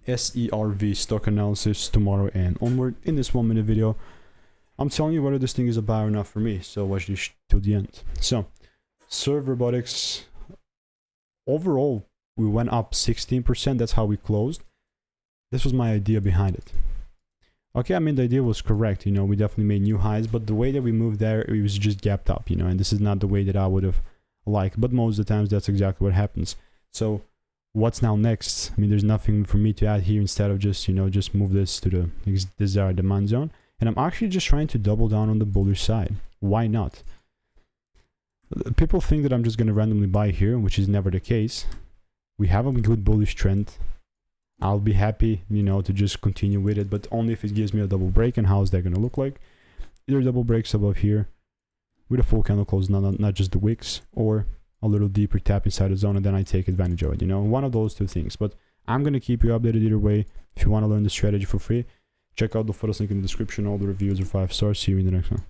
SERV stock analysis tomorrow and onward. In this 1 minute video, I'm telling you whether this thing is a buy or not for me, so watch this till the end. So SERV Robotics, overall we went up 16%. That's how we closed. This was my idea behind it. Okay, I mean, the idea was correct, you know, we definitely made new highs, but the way that we moved there, it was just gapped up, you know, and this is not the way that I would have liked, but most of the times that's exactly what happens. So what's now next? I mean, there's nothing for me to add here instead of just, you know, just move this to the desired demand zone. And I'm actually just trying to double down on the bullish side. Why not? People think that I'm just going to randomly buy here, which is never the case. We have a good bullish trend. I'll be happy, you know, to just continue with it, but only if it gives me a double break. And how is that going to look like? Either double breaks above here with a full candle close, not just the wicks, or a little deeper tap inside the zone, and then I take advantage of it, you know, one of those two things. But I'm going to keep you updated either way. If you want to learn the strategy for free, check out the photos link in the description. All the reviews are 5 stars. See you in the next one.